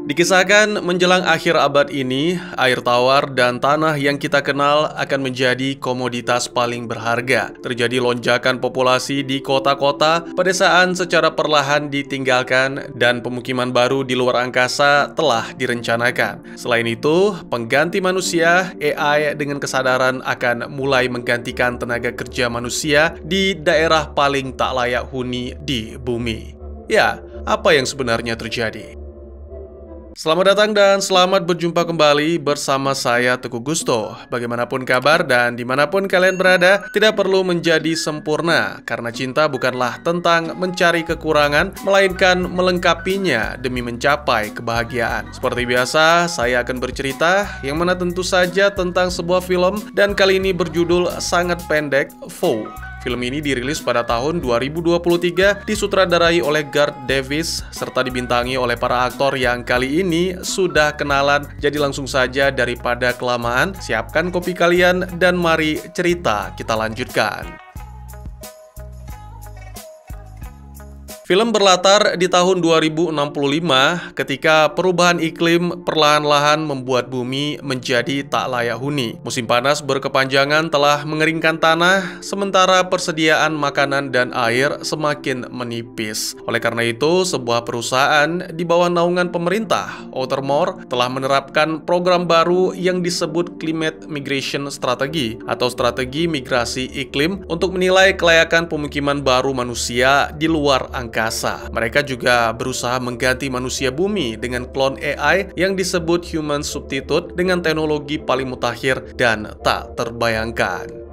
Dikisahkan menjelang akhir abad ini, air tawar dan tanah yang kita kenal akan menjadi komoditas paling berharga. Terjadi lonjakan populasi di kota-kota, pedesaan secara perlahan ditinggalkan, dan pemukiman baru di luar angkasa telah direncanakan. Selain itu, pengganti manusia, AI dengan kesadaran akan mulai menggantikan tenaga kerja manusia di daerah paling tak layak huni di bumi. Ya, apa yang sebenarnya terjadi? Selamat datang dan selamat berjumpa kembali bersama saya Teguh Gusto. Bagaimanapun kabar dan dimanapun kalian berada, tidak perlu menjadi sempurna, karena cinta bukanlah tentang mencari kekurangan, melainkan melengkapinya demi mencapai kebahagiaan. Seperti biasa, saya akan bercerita yang mana tentu saja tentang sebuah film, dan kali ini berjudul sangat pendek, Foe. Film ini dirilis pada tahun 2023, disutradarai oleh Garth Davis, serta dibintangi oleh para aktor yang kali ini sudah kenalan. Jadi langsung saja daripada kelamaan, siapkan kopi kalian dan mari cerita kita lanjutkan. Film berlatar di tahun 2065 ketika perubahan iklim perlahan-lahan membuat bumi menjadi tak layak huni. Musim panas berkepanjangan telah mengeringkan tanah, sementara persediaan makanan dan air semakin menipis. Oleh karena itu, sebuah perusahaan di bawah naungan pemerintah, Outermore, telah menerapkan program baru yang disebut Climate Migration Strategy atau strategi migrasi iklim untuk menilai kelayakan pemukiman baru manusia di luar angkasa. Mereka juga berusaha mengganti manusia bumi dengan klon AI yang disebut Human Substitute dengan teknologi paling mutakhir dan tak terbayangkan.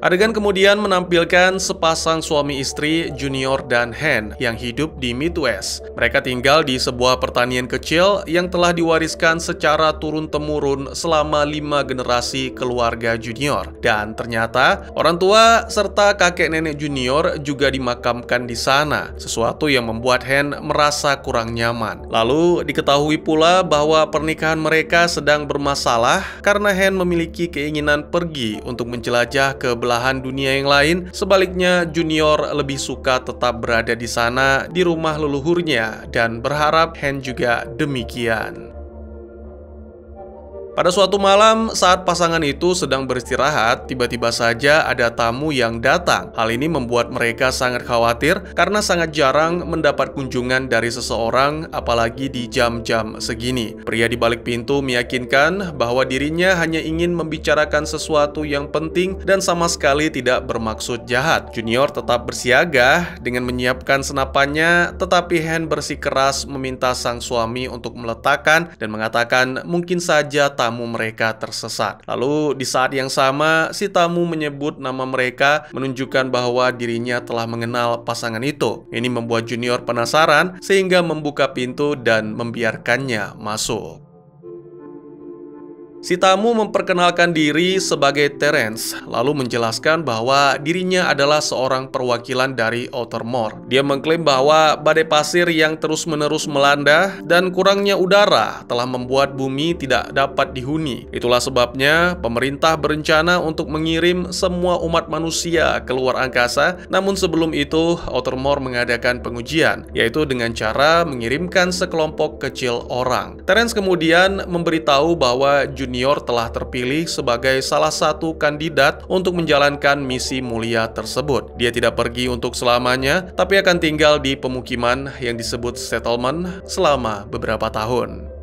Adegan kemudian menampilkan sepasang suami istri, Junior dan Hen, yang hidup di Midwest. Mereka tinggal di sebuah pertanian kecil yang telah diwariskan secara turun-temurun selama 5 generasi keluarga Junior. Dan ternyata, orang tua serta kakek nenek Junior juga dimakamkan di sana, sesuatu yang membuat Hen merasa kurang nyaman. Lalu, diketahui pula bahwa pernikahan mereka sedang bermasalah karena Hen memiliki keinginan pergi untuk menjelajah ke belahan dunia yang lain. Sebaliknya, Junior lebih suka tetap berada di sana di rumah leluhurnya dan berharap Hen juga demikian. Pada suatu malam, saat pasangan itu sedang beristirahat, tiba-tiba saja ada tamu yang datang. Hal ini membuat mereka sangat khawatir karena sangat jarang mendapat kunjungan dari seseorang, apalagi di jam-jam segini. Pria di balik pintu meyakinkan bahwa dirinya hanya ingin membicarakan sesuatu yang penting dan sama sekali tidak bermaksud jahat. Junior tetap bersiaga dengan menyiapkan senapannya, tetapi Hen bersikeras meminta sang suami untuk meletakkan dan mengatakan mungkin saja tamu mereka tersesat. Lalu di saat yang sama, si tamu menyebut nama mereka, menunjukkan bahwa dirinya telah mengenal pasangan itu. Ini membuat Junior penasaran sehingga membuka pintu dan membiarkannya masuk. Si tamu memperkenalkan diri sebagai Terence, lalu menjelaskan bahwa dirinya adalah seorang perwakilan dari Outermore. Dia mengklaim bahwa badai pasir yang terus-menerus melanda dan kurangnya udara telah membuat bumi tidak dapat dihuni. Itulah sebabnya pemerintah berencana untuk mengirim semua umat manusia ke luar angkasa, namun sebelum itu Outermore mengadakan pengujian, yaitu dengan cara mengirimkan sekelompok kecil orang. Terence kemudian memberitahu bahwa Junior telah terpilih sebagai salah satu kandidat untuk menjalankan misi mulia tersebut. Dia tidak pergi untuk selamanya, tapi akan tinggal di pemukiman yang disebut settlement selama beberapa tahun.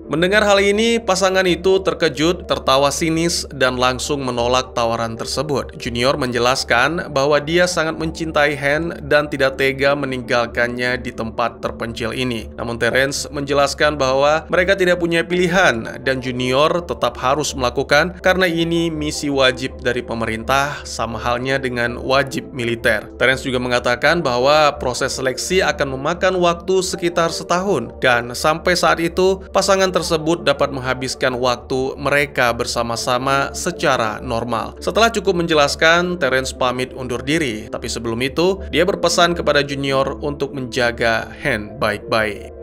Mendengar hal ini, pasangan itu terkejut, tertawa sinis, dan langsung menolak tawaran tersebut. Junior menjelaskan bahwa dia sangat mencintai Hen dan tidak tega meninggalkannya di tempat terpencil ini. Namun Terence menjelaskan bahwa mereka tidak punya pilihan dan Junior tetap harus melakukan karena ini misi wajib dari pemerintah, sama halnya dengan wajib militer. Terence juga mengatakan bahwa proses seleksi akan memakan waktu sekitar setahun, dan sampai saat itu pasangan tersebut dapat menghabiskan waktu mereka bersama-sama secara normal. Setelah cukup menjelaskan, Terence pamit undur diri, tapi sebelum itu dia berpesan kepada Junior untuk menjaga Hen baik-baik.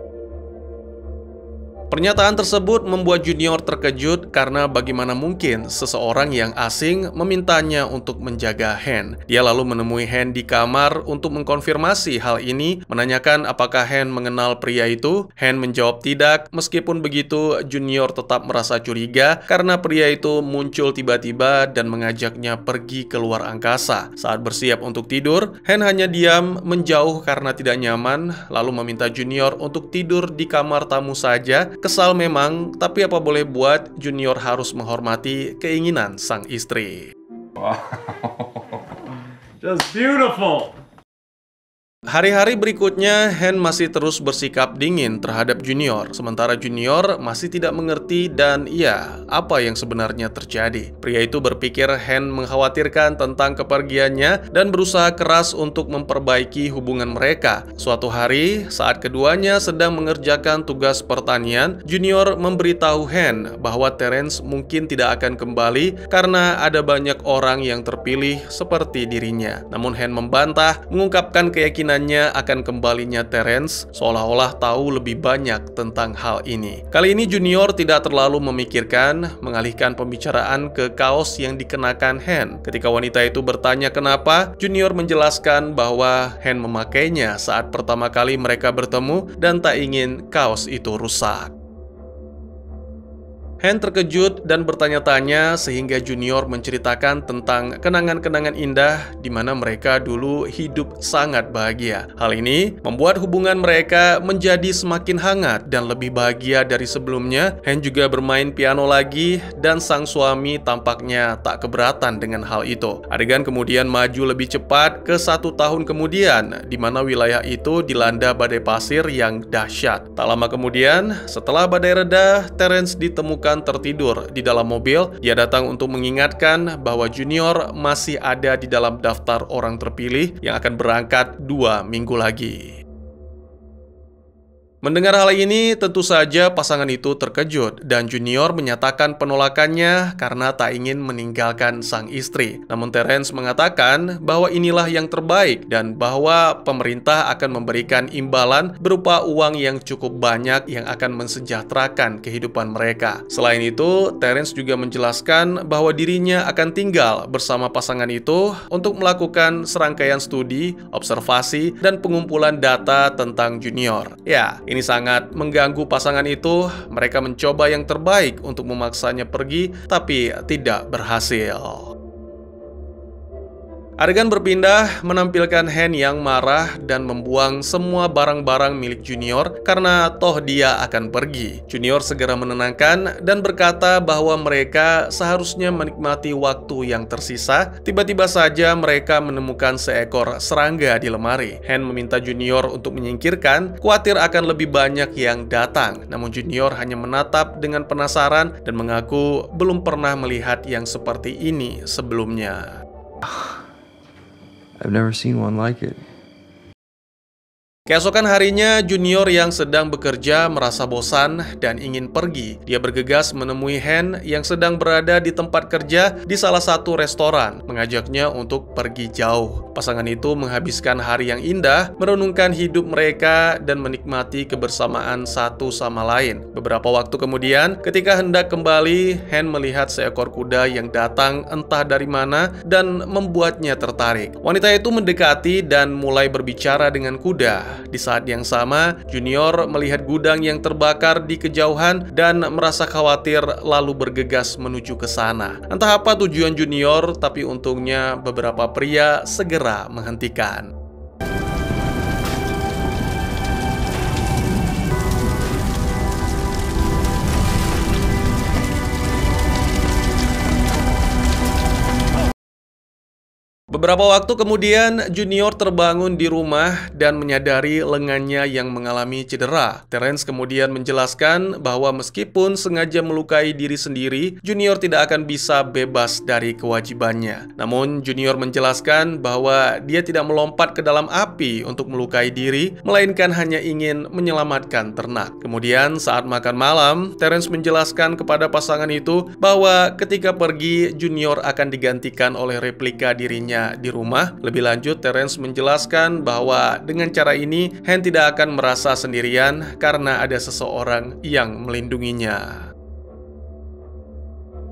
Pernyataan tersebut membuat Junior terkejut karena bagaimana mungkin seseorang yang asing memintanya untuk menjaga Han. Dia lalu menemui Han di kamar untuk mengkonfirmasi hal ini, menanyakan apakah Han mengenal pria itu. Han menjawab tidak. Meskipun begitu, Junior tetap merasa curiga karena pria itu muncul tiba-tiba dan mengajaknya pergi keluar angkasa. Saat bersiap untuk tidur, Han hanya diam, menjauh karena tidak nyaman, lalu meminta Junior untuk tidur di kamar tamu saja. Kesal memang, tapi apa boleh buat, Junior harus menghormati keinginan sang istri. Wow. Just beautiful. Hari-hari berikutnya, Han masih terus bersikap dingin terhadap Junior, sementara Junior masih tidak mengerti dan apa yang sebenarnya terjadi. Pria itu berpikir Han mengkhawatirkan tentang kepergiannya dan berusaha keras untuk memperbaiki hubungan mereka. Suatu hari, saat keduanya sedang mengerjakan tugas pertanian, Junior memberitahu Han bahwa Terence mungkin tidak akan kembali karena ada banyak orang yang terpilih seperti dirinya. Namun Han membantah, mengungkapkan keyakinan akan kembalinya Terence, seolah-olah tahu lebih banyak tentang hal ini. Kali ini Junior tidak terlalu memikirkan, mengalihkan pembicaraan ke kaos yang dikenakan Han. Ketika wanita itu bertanya kenapa, Junior menjelaskan bahwa Han memakainya saat pertama kali mereka bertemu dan tak ingin kaos itu rusak. Han terkejut dan bertanya-tanya sehingga Junior menceritakan tentang kenangan-kenangan indah di mana mereka dulu hidup sangat bahagia. Hal ini membuat hubungan mereka menjadi semakin hangat dan lebih bahagia dari sebelumnya. Han juga bermain piano lagi dan sang suami tampaknya tak keberatan dengan hal itu. Adegan kemudian maju lebih cepat ke 1 tahun kemudian di mana wilayah itu dilanda badai pasir yang dahsyat. Tak lama kemudian, setelah badai reda, Terence ditemukan tertidur di dalam mobil. Dia datang untuk mengingatkan bahwa Junior masih ada di dalam daftar orang terpilih yang akan berangkat 2 minggu lagi. Mendengar hal ini, tentu saja pasangan itu terkejut dan Junior menyatakan penolakannya karena tak ingin meninggalkan sang istri. Namun Terence mengatakan bahwa inilah yang terbaik dan bahwa pemerintah akan memberikan imbalan berupa uang yang cukup banyak yang akan mensejahterakan kehidupan mereka. Selain itu, Terence juga menjelaskan bahwa dirinya akan tinggal bersama pasangan itu untuk melakukan serangkaian studi, observasi, dan pengumpulan data tentang Junior. Ini sangat mengganggu pasangan itu. Mereka mencoba yang terbaik untuk memaksanya pergi, tapi tidak berhasil. Adegan berpindah menampilkan Han yang marah dan membuang semua barang-barang milik Junior karena toh dia akan pergi. Junior segera menenangkan dan berkata bahwa mereka seharusnya menikmati waktu yang tersisa. Tiba-tiba saja mereka menemukan seekor serangga di lemari. Han meminta Junior untuk menyingkirkan, khawatir akan lebih banyak yang datang. Namun Junior hanya menatap dengan penasaran dan mengaku belum pernah melihat yang seperti ini sebelumnya. I've never seen one like it. Keesokan harinya, Junior yang sedang bekerja merasa bosan dan ingin pergi. Dia bergegas menemui Han yang sedang berada di tempat kerja di salah satu restoran, mengajaknya untuk pergi jauh. Pasangan itu menghabiskan hari yang indah, merenungkan hidup mereka dan menikmati kebersamaan satu sama lain. Beberapa waktu kemudian, ketika hendak kembali, Han melihat seekor kuda yang datang entah dari mana dan membuatnya tertarik. Wanita itu mendekati dan mulai berbicara dengan kuda. Di saat yang sama, Junior melihat gudang yang terbakar di kejauhan dan merasa khawatir lalu bergegas menuju ke sana. Entah apa tujuan Junior, tapi untungnya beberapa pria segera menghentikan. Beberapa waktu kemudian, Junior terbangun di rumah dan menyadari lengannya yang mengalami cedera. Terence kemudian menjelaskan bahwa meskipun sengaja melukai diri sendiri, Junior tidak akan bisa bebas dari kewajibannya. Namun, Junior menjelaskan bahwa dia tidak melompat ke dalam api untuk melukai diri, melainkan hanya ingin menyelamatkan ternak. Kemudian, saat makan malam, Terence menjelaskan kepada pasangan itu bahwa ketika pergi, Junior akan digantikan oleh replika dirinya hanya di rumah. Lebih lanjut, Terence menjelaskan bahwa dengan cara ini, Han tidak akan merasa sendirian karena ada seseorang yang melindunginya.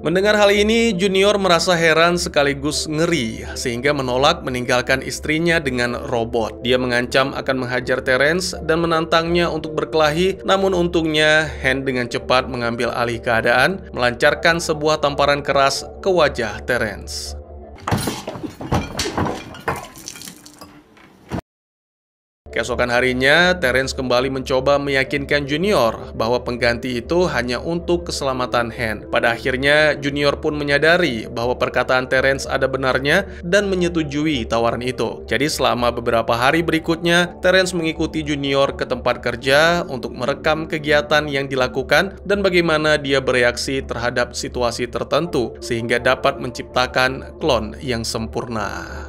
Mendengar hal ini, Junior merasa heran sekaligus ngeri, sehingga menolak meninggalkan istrinya dengan robot. Dia mengancam akan menghajar Terence dan menantangnya untuk berkelahi, namun untungnya Han dengan cepat mengambil alih keadaan, melancarkan sebuah tamparan keras ke wajah Terence. Keesokan harinya, Terence kembali mencoba meyakinkan Junior bahwa pengganti itu hanya untuk keselamatan Han. Pada akhirnya, Junior pun menyadari bahwa perkataan Terence ada benarnya dan menyetujui tawaran itu. Jadi selama beberapa hari berikutnya, Terence mengikuti Junior ke tempat kerja untuk merekam kegiatan yang dilakukan dan bagaimana dia bereaksi terhadap situasi tertentu sehingga dapat menciptakan klon yang sempurna.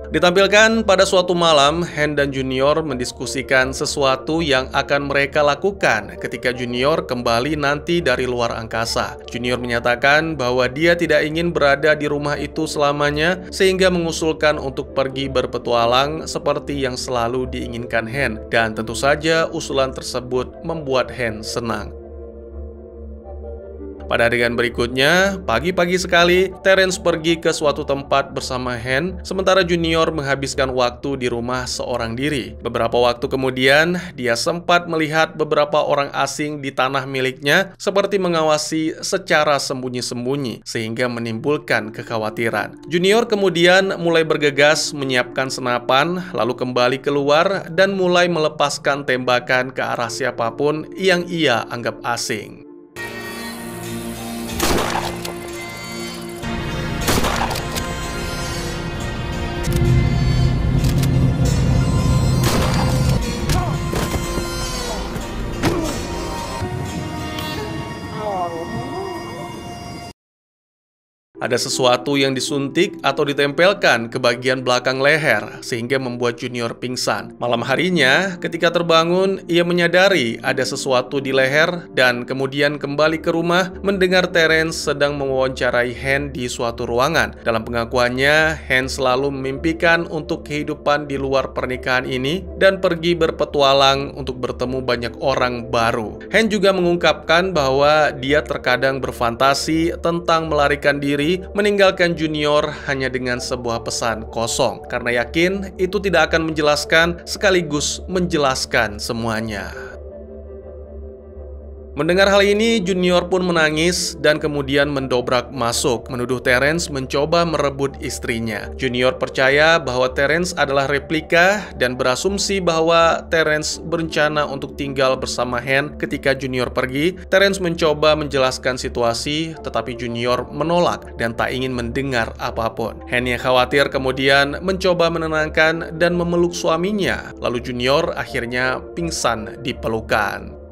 Ditampilkan pada suatu malam, Han dan Junior mendiskusikan sesuatu yang akan mereka lakukan ketika Junior kembali nanti dari luar angkasa. Junior menyatakan bahwa dia tidak ingin berada di rumah itu selamanya, sehingga mengusulkan untuk pergi berpetualang seperti yang selalu diinginkan Han. Dan tentu saja usulan tersebut membuat Han senang. Pada adegan berikutnya, pagi-pagi sekali, Terence pergi ke suatu tempat bersama Han, sementara Junior menghabiskan waktu di rumah seorang diri. Beberapa waktu kemudian, dia sempat melihat beberapa orang asing di tanah miliknya, seperti mengawasi secara sembunyi-sembunyi, sehingga menimbulkan kekhawatiran. Junior kemudian mulai bergegas menyiapkan senapan, lalu kembali keluar dan mulai melepaskan tembakan ke arah siapapun yang ia anggap asing. Ada sesuatu yang disuntik atau ditempelkan ke bagian belakang leher, sehingga membuat Junior pingsan. Malam harinya, ketika terbangun, ia menyadari ada sesuatu di leher dan kemudian kembali ke rumah mendengar Terence sedang mewawancarai Han di suatu ruangan. Dalam pengakuannya, Han selalu memimpikan untuk kehidupan di luar pernikahan ini dan pergi berpetualang untuk bertemu banyak orang baru. Han juga mengungkapkan bahwa dia terkadang berfantasi tentang melarikan diri, meninggalkan Junior hanya dengan sebuah pesan kosong, karena yakin itu tidak akan menjelaskan sekaligus menjelaskan semuanya. Mendengar hal ini, Junior pun menangis dan kemudian mendobrak masuk, menuduh Terence mencoba merebut istrinya. Junior percaya bahwa Terence adalah replika dan berasumsi bahwa Terence berencana untuk tinggal bersama Han ketika Junior pergi. Terence mencoba menjelaskan situasi, tetapi Junior menolak dan tak ingin mendengar apapun. Han yang khawatir kemudian mencoba menenangkan dan memeluk suaminya, lalu Junior akhirnya pingsan di pelukan.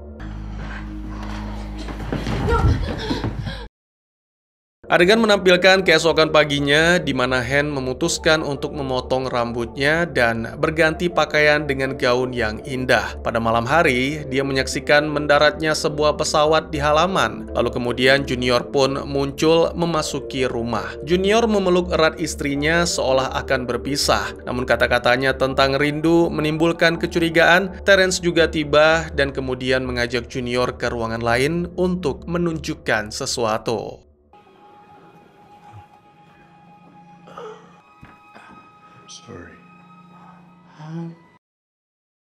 Adegan menampilkan keesokan paginya di mana Han memutuskan untuk memotong rambutnya dan berganti pakaian dengan gaun yang indah. Pada malam hari, dia menyaksikan mendaratnya sebuah pesawat di halaman. Lalu kemudian Junior pun muncul memasuki rumah. Junior memeluk erat istrinya seolah akan berpisah. Namun kata-katanya tentang rindu menimbulkan kecurigaan. Terence juga tiba dan kemudian mengajak Junior ke ruangan lain untuk menunjukkan sesuatu. Sorry.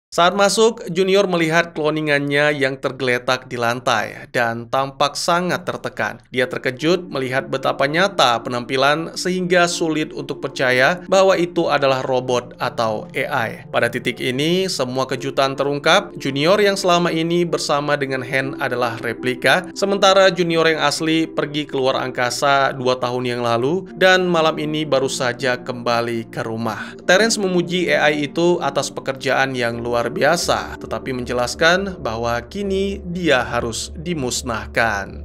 Saat masuk, Junior melihat kloningannya yang tergeletak di lantai dan tampak sangat tertekan. Dia terkejut melihat betapa nyata penampilan sehingga sulit untuk percaya bahwa itu adalah robot atau AI. Pada titik ini, semua kejutan terungkap. Junior yang selama ini bersama dengan Han adalah replika, sementara Junior yang asli pergi keluar angkasa 2 tahun yang lalu dan malam ini baru saja kembali ke rumah. Terence memuji AI itu atas pekerjaan yang luar biasa, tetapi menjelaskan bahwa kini dia harus dimusnahkan.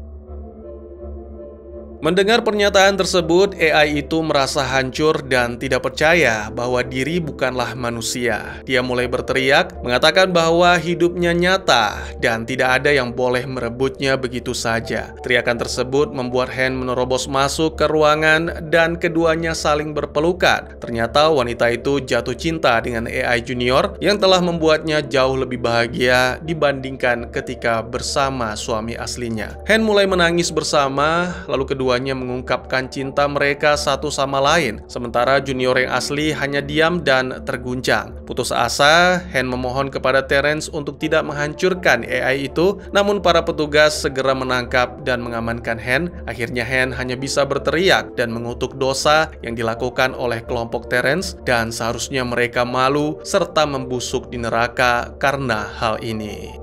Mendengar pernyataan tersebut, AI itu merasa hancur dan tidak percaya bahwa diri bukanlah manusia. Dia mulai berteriak, mengatakan bahwa hidupnya nyata dan tidak ada yang boleh merebutnya begitu saja. Teriakan tersebut membuat Han menerobos masuk ke ruangan dan keduanya saling berpelukan. Ternyata wanita itu jatuh cinta dengan AI Junior yang telah membuatnya jauh lebih bahagia dibandingkan ketika bersama suami aslinya. Han mulai menangis bersama, lalu keduanya mengungkapkan cinta mereka satu sama lain, sementara Junior yang asli hanya diam dan terguncang. Putus asa, Han memohon kepada Terence untuk tidak menghancurkan AI itu, namun para petugas segera menangkap dan mengamankan Han. Akhirnya Han hanya bisa berteriak dan mengutuk dosa yang dilakukan oleh kelompok Terence, dan seharusnya mereka malu serta membusuk di neraka karena hal ini.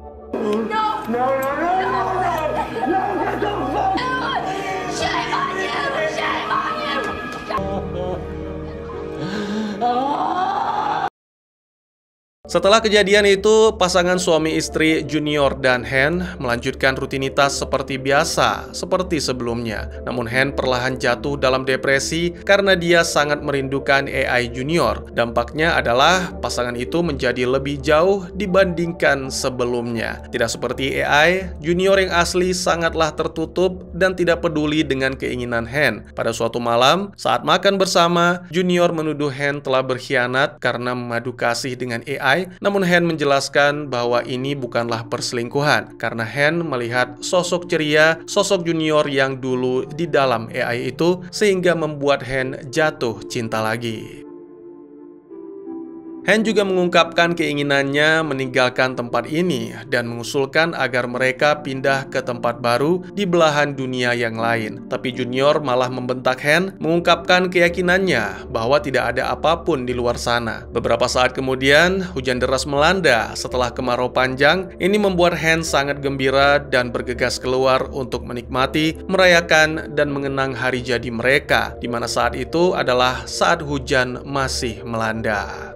Setelah kejadian itu, pasangan suami istri Junior dan Han melanjutkan rutinitas seperti biasa, seperti sebelumnya. Namun Han perlahan jatuh dalam depresi karena dia sangat merindukan AI Junior. Dampaknya adalah pasangan itu menjadi lebih jauh dibandingkan sebelumnya. Tidak seperti AI, Junior yang asli sangatlah tertutup dan tidak peduli dengan keinginan Han. Pada suatu malam, saat makan bersama, Junior menuduh Han telah berkhianat karena memadu kasih dengan AI. Namun Han menjelaskan bahwa ini bukanlah perselingkuhan karena Han melihat sosok ceria, sosok Junior yang dulu di dalam AI itu, sehingga membuat Han jatuh cinta lagi. Han juga mengungkapkan keinginannya meninggalkan tempat ini dan mengusulkan agar mereka pindah ke tempat baru di belahan dunia yang lain. Tapi Junior malah membentak Han, mengungkapkan keyakinannya bahwa tidak ada apapun di luar sana. Beberapa saat kemudian, hujan deras melanda setelah kemarau panjang. Ini membuat Han sangat gembira dan bergegas keluar untuk menikmati, merayakan, dan mengenang hari jadi mereka, di mana saat itu adalah saat hujan masih melanda.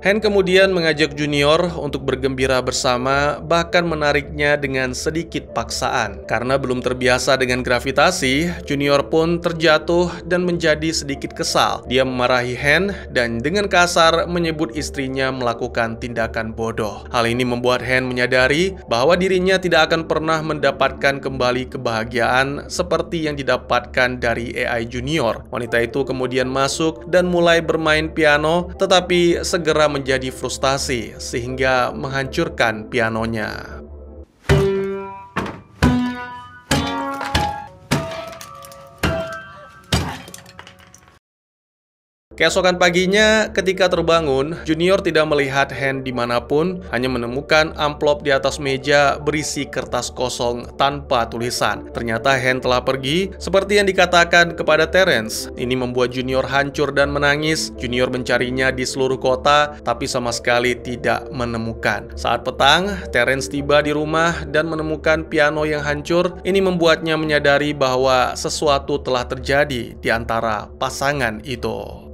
Han kemudian mengajak Junior untuk bergembira bersama, bahkan menariknya dengan sedikit paksaan. Karena belum terbiasa dengan gravitasi, Junior pun terjatuh dan menjadi sedikit kesal. Dia memarahi Han dan dengan kasar menyebut istrinya melakukan tindakan bodoh. Hal ini membuat Han menyadari bahwa dirinya tidak akan pernah mendapatkan kembali kebahagiaan seperti yang didapatkan dari AI Junior. Wanita itu kemudian masuk dan mulai bermain piano, tetapi segera menjadi frustasi sehingga menghancurkan pianonya. Keesokan paginya, ketika terbangun, Junior tidak melihat Han dimanapun, hanya menemukan amplop di atas meja berisi kertas kosong tanpa tulisan. Ternyata Han telah pergi, seperti yang dikatakan kepada Terence. Ini membuat Junior hancur dan menangis. Junior mencarinya di seluruh kota, tapi sama sekali tidak menemukan. Saat petang, Terence tiba di rumah dan menemukan piano yang hancur. Ini membuatnya menyadari bahwa sesuatu telah terjadi di antara pasangan itu.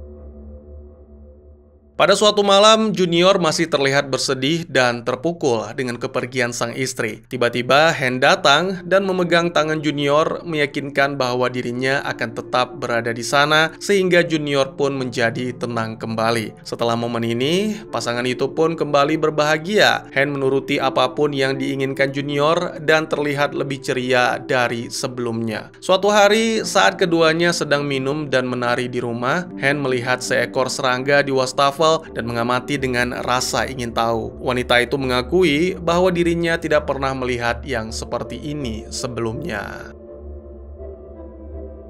Pada suatu malam, Junior masih terlihat bersedih dan terpukul dengan kepergian sang istri. Tiba-tiba, Han datang dan memegang tangan Junior, meyakinkan bahwa dirinya akan tetap berada di sana, sehingga Junior pun menjadi tenang kembali. Setelah momen ini, pasangan itu pun kembali berbahagia. Han menuruti apapun yang diinginkan Junior dan terlihat lebih ceria dari sebelumnya. Suatu hari, saat keduanya sedang minum dan menari di rumah, Han melihat seekor serangga di wastafel dan mengamati dengan rasa ingin tahu. Wanita itu mengakui bahwa dirinya tidak pernah melihat yang seperti ini sebelumnya.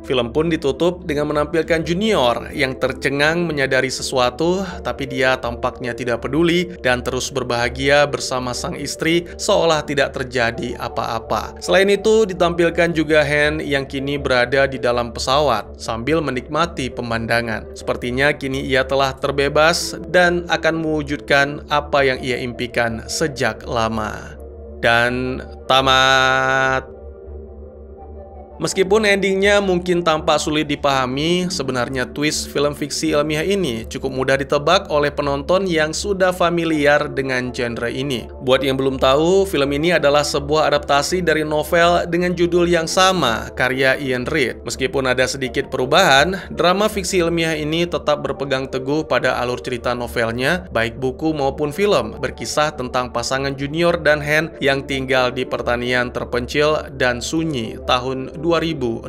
Film pun ditutup dengan menampilkan Junior yang tercengang menyadari sesuatu, tapi dia tampaknya tidak peduli dan terus berbahagia bersama sang istri seolah tidak terjadi apa-apa. Selain itu, ditampilkan juga Han yang kini berada di dalam pesawat sambil menikmati pemandangan. Sepertinya kini ia telah terbebas dan akan mewujudkan apa yang ia impikan sejak lama. Dan tamat. Meskipun endingnya mungkin tampak sulit dipahami, sebenarnya twist film fiksi ilmiah ini cukup mudah ditebak oleh penonton yang sudah familiar dengan genre ini. Buat yang belum tahu, film ini adalah sebuah adaptasi dari novel dengan judul yang sama, karya Ian Reid. Meskipun ada sedikit perubahan, drama fiksi ilmiah ini tetap berpegang teguh pada alur cerita novelnya, baik buku maupun film, berkisah tentang pasangan Junior dan Hen yang tinggal di pertanian terpencil dan sunyi tahun 2065.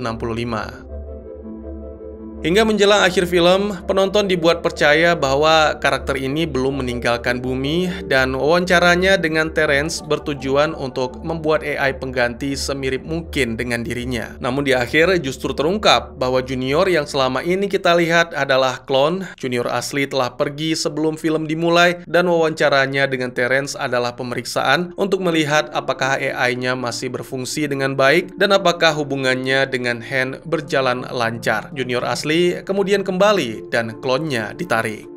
Hingga menjelang akhir film, penonton dibuat percaya bahwa karakter ini belum meninggalkan bumi dan wawancaranya dengan Terence bertujuan untuk membuat AI pengganti semirip mungkin dengan dirinya. Namun di akhir justru terungkap bahwa Junior yang selama ini kita lihat adalah klon. Junior asli telah pergi sebelum film dimulai dan wawancaranya dengan Terence adalah pemeriksaan untuk melihat apakah AI-nya masih berfungsi dengan baik dan apakah hubungannya dengan Hen berjalan lancar. Junior asli kemudian kembali dan klonnya ditarik.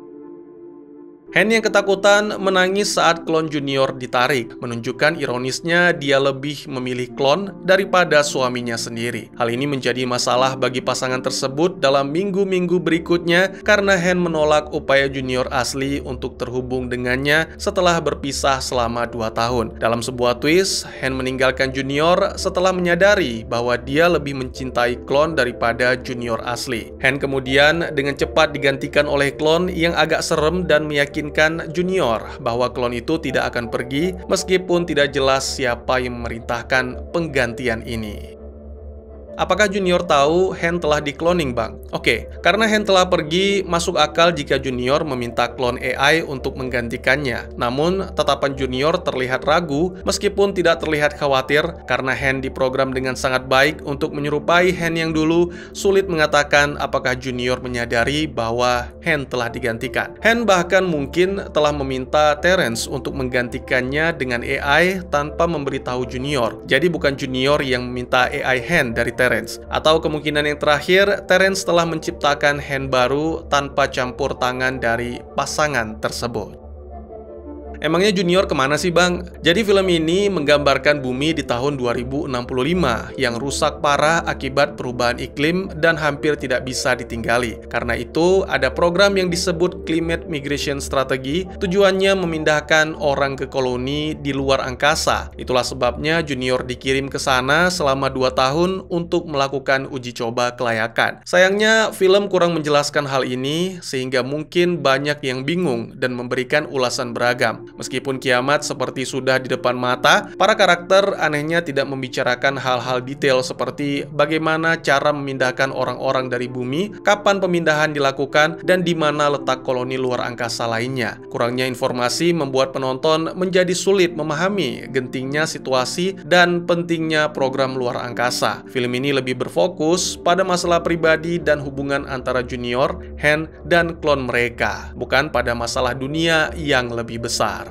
Hen yang ketakutan menangis saat klon Junior ditarik, menunjukkan ironisnya dia lebih memilih klon daripada suaminya sendiri. Hal ini menjadi masalah bagi pasangan tersebut dalam minggu-minggu berikutnya karena Hen menolak upaya Junior asli untuk terhubung dengannya setelah berpisah selama 2 tahun. Dalam sebuah twist, Hen meninggalkan Junior setelah menyadari bahwa dia lebih mencintai klon daripada Junior asli. Hen kemudian dengan cepat digantikan oleh klon yang agak serem dan meyakinkan Junior bahwa klon itu tidak akan pergi meskipun tidak jelas siapa yang memerintahkan penggantian ini. Apakah Junior tahu Hen telah di-cloning, Bang? Oke, karena Hen telah pergi, masuk akal jika Junior meminta klon AI untuk menggantikannya. Namun, tatapan Junior terlihat ragu meskipun tidak terlihat khawatir karena Hen diprogram dengan sangat baik untuk menyerupai Hen yang dulu. Sulit mengatakan apakah Junior menyadari bahwa Hen telah digantikan. Hen bahkan mungkin telah meminta Terence untuk menggantikannya dengan AI tanpa memberitahu Junior. Jadi bukan Junior yang meminta AI Hen dari Terence. Atau kemungkinan yang terakhir, Terence telah menciptakan Hen baru tanpa campur tangan dari pasangan tersebut. Emangnya Junior kemana sih, Bang? Jadi film ini menggambarkan bumi di tahun 2065 yang rusak parah akibat perubahan iklim dan hampir tidak bisa ditinggali. Karena itu, ada program yang disebut Climate Migration Strategy, tujuannya memindahkan orang ke koloni di luar angkasa. Itulah sebabnya Junior dikirim ke sana selama 2 tahun untuk melakukan uji coba kelayakan. Sayangnya, film kurang menjelaskan hal ini, sehingga mungkin banyak yang bingung dan memberikan ulasan beragam. Meskipun kiamat seperti sudah di depan mata, para karakter anehnya tidak membicarakan hal-hal detail seperti bagaimana cara memindahkan orang-orang dari bumi, kapan pemindahan dilakukan, dan di mana letak koloni luar angkasa lainnya. Kurangnya informasi membuat penonton menjadi sulit memahami gentingnya situasi dan pentingnya program luar angkasa. Film ini lebih berfokus pada masalah pribadi dan hubungan antara Junior, Hen, dan klon mereka, bukan pada masalah dunia yang lebih besar.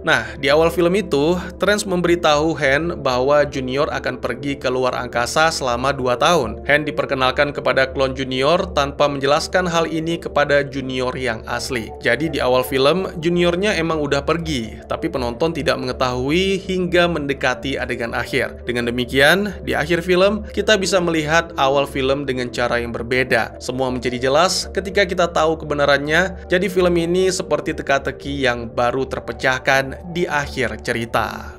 Nah, di awal film itu, Terence memberitahu Hen bahwa Junior akan pergi ke luar angkasa selama 2 tahun. Hen diperkenalkan kepada klon Junior tanpa menjelaskan hal ini kepada Junior yang asli. Jadi di awal film, Juniornya emang udah pergi, tapi penonton tidak mengetahui hingga mendekati adegan akhir. Dengan demikian, di akhir film, kita bisa melihat awal film dengan cara yang berbeda. Semua menjadi jelas ketika kita tahu kebenarannya, jadi film ini seperti teka-teki yang baru terpecahkan di akhir cerita.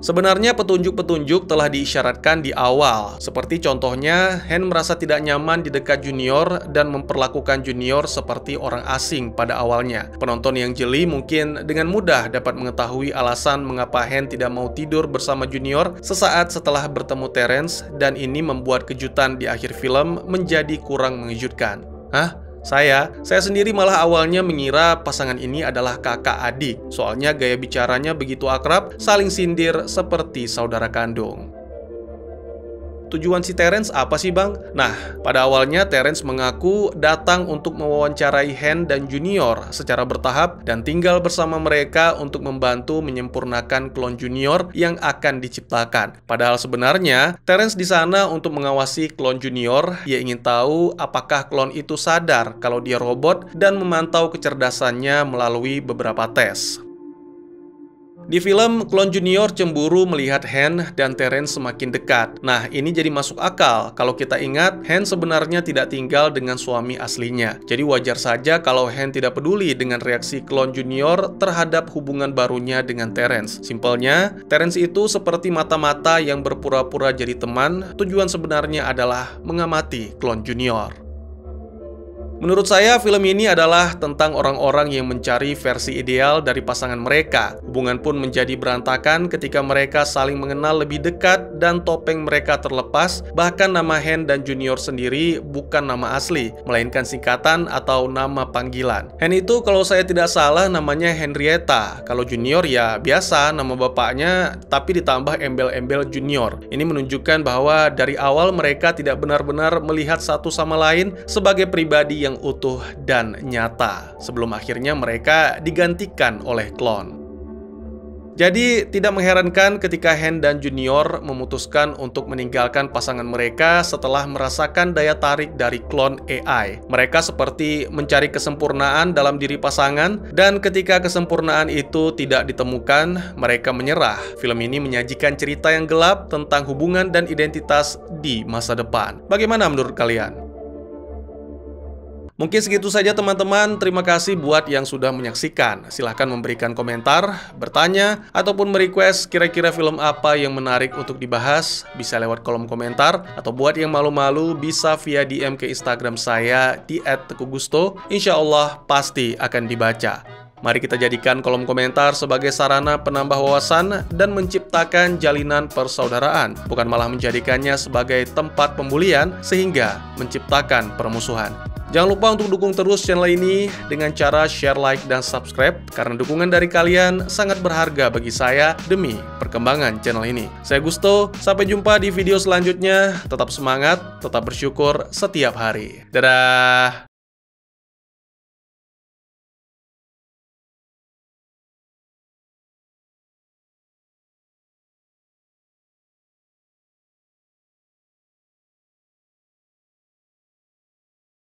Sebenarnya petunjuk-petunjuk telah diisyaratkan di awal, seperti contohnya Hen merasa tidak nyaman di dekat Junior dan memperlakukan Junior seperti orang asing pada awalnya. Penonton yang jeli mungkin dengan mudah dapat mengetahui alasan mengapa Hen tidak mau tidur bersama Junior sesaat setelah bertemu Terence, dan ini membuat kejutan di akhir film menjadi kurang mengejutkan. Hah? Saya sendiri malah awalnya mengira pasangan ini adalah kakak adik, soalnya gaya bicaranya begitu akrab, saling sindir seperti saudara kandung. Tujuan si Terence apa sih, Bang? Nah, pada awalnya Terence mengaku datang untuk mewawancarai Hen dan Junior secara bertahap dan tinggal bersama mereka untuk membantu menyempurnakan klon Junior yang akan diciptakan. Padahal sebenarnya Terence di sana untuk mengawasi klon Junior. Ia ingin tahu apakah klon itu sadar kalau dia robot dan memantau kecerdasannya melalui beberapa tes. Di film, klon junior cemburu melihat Han dan Terence semakin dekat. Nah, ini jadi masuk akal kalau kita ingat Han sebenarnya tidak tinggal dengan suami aslinya. Jadi wajar saja kalau Han tidak peduli dengan reaksi klon junior terhadap hubungan barunya dengan Terence. Simpelnya, Terence itu seperti mata-mata yang berpura-pura jadi teman, tujuan sebenarnya adalah mengamati klon junior. Menurut saya, film ini adalah tentang orang-orang yang mencari versi ideal dari pasangan mereka. Hubungan pun menjadi berantakan ketika mereka saling mengenal lebih dekat dan topeng mereka terlepas. Bahkan nama Han dan Junior sendiri bukan nama asli, melainkan singkatan atau nama panggilan. Han itu kalau saya tidak salah namanya Henrietta. Kalau Junior ya biasa nama bapaknya, tapi ditambah embel-embel Junior. Ini menunjukkan bahwa dari awal mereka tidak benar-benar melihat satu sama lain sebagai pribadi yang utuh dan nyata, sebelum akhirnya mereka digantikan oleh klon. Jadi, tidak mengherankan ketika Han dan Junior memutuskan untuk meninggalkan pasangan mereka setelah merasakan daya tarik dari klon AI. Mereka seperti mencari kesempurnaan dalam diri pasangan, dan ketika kesempurnaan itu tidak ditemukan, mereka menyerah. Film ini menyajikan cerita yang gelap tentang hubungan dan identitas di masa depan. Bagaimana menurut kalian? Mungkin segitu saja teman-teman, terima kasih buat yang sudah menyaksikan. Silahkan memberikan komentar, bertanya, ataupun merequest kira-kira film apa yang menarik untuk dibahas. Bisa lewat kolom komentar, atau buat yang malu-malu bisa via DM ke Instagram saya di @teguhgusto. Insya Allah pasti akan dibaca. Mari kita jadikan kolom komentar sebagai sarana penambah wawasan dan menciptakan jalinan persaudaraan, bukan malah menjadikannya sebagai tempat pembulian sehingga menciptakan permusuhan. Jangan lupa untuk dukung terus channel ini dengan cara share, like, dan subscribe, karena dukungan dari kalian sangat berharga bagi saya demi perkembangan channel ini. Saya Gusto, sampai jumpa di video selanjutnya. Tetap semangat, tetap bersyukur setiap hari. Dadah!